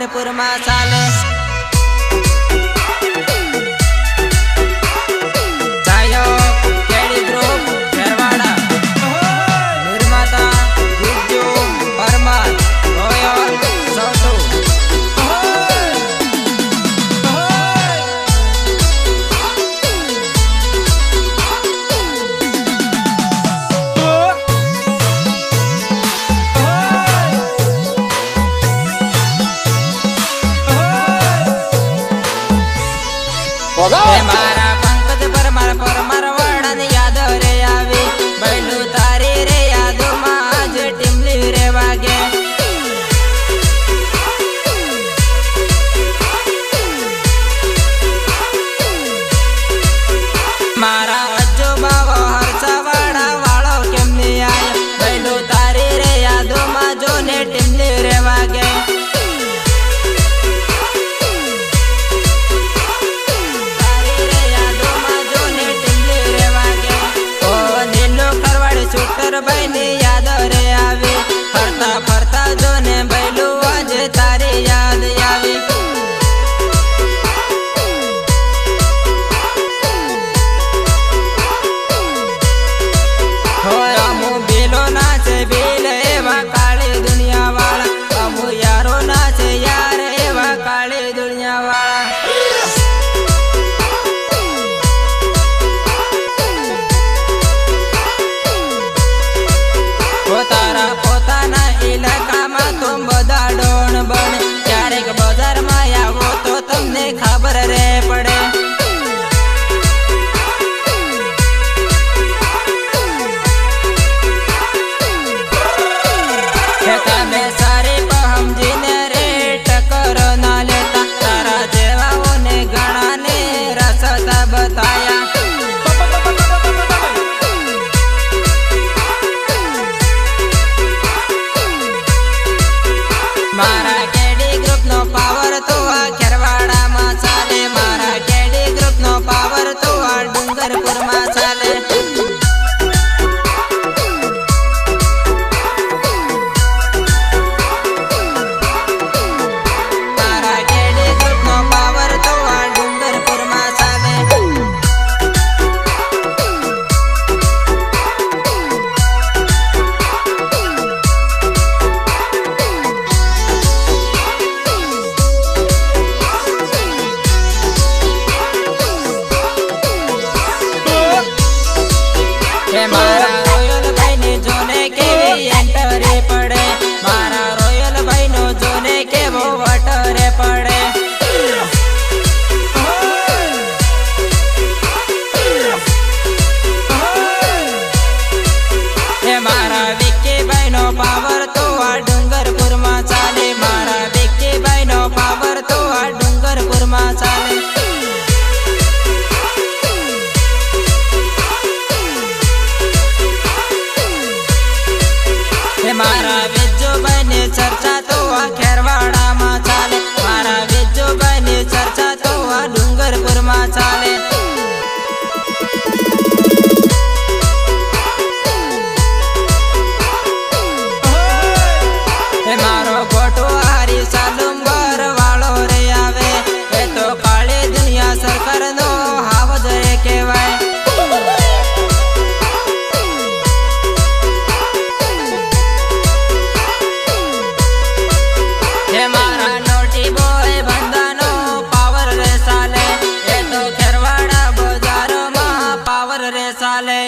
डूंगरपुर में चाले। मारा पंकज परमार परमार वाड़ा ने याद रे आवे बैलू तारी रे यादो में आज टिमली रे वागे। मारा अज्जो बाबा हरसा वाड़ा वालो केम नहीं आया बैलू तारी रे यादो में जो ने टिमली रे वागे। बहनी याद रे आवे फरता फरता जो ने बैलू आज तारी याद आवे। हो अमु बेलो नाचे बेल एवा काली दुनिया वाला अमु यारो नाचे यार एवा काली दुनिया वाला। तारा पोताना इलाका में तुम बदा डोन बने क्यारेक बाजार में आवो तो तमने खबर रे पड़े। तमे सारे पहम जीने रे टकर ना लेता तारा जेवाओ ने गणा ने रसता बताया। मारा केडी ग्रुप नो पावर तो आ खेरवाड़ा में चाले मारा केडी ग्रुप नो पावर तो आ डूंगरपुर में चाले। मारा केडी ग्रुप नो पावर तो आ डूंगरपुर में चाले। मारा रोयल भाई ने जोने के एंटरे पड़े मारा रोयल भाई नो जोने के वो वटरे पड़े। मारा विक्की भाई नो पावर तो आ डूंगरपुर में चाले मारा विक्की भाई नो पावर तो आ डूंगरपुर में चाले। मारा विज्जो बने चर्चा तो आ खेरवाड़ा में चाले मारा विज्जो बने चर्चा तो आ डूंगरपुर में चाले। मारो फोटो हारी सालुंबर वालो रे आवे ए तो काली दुनिया सरकार नो हावज रे कहवाय। मारा नोटी बॉय बंदानो पावर रे साले ए तो खेरवाड़ा बाजारों में पावर रे साले।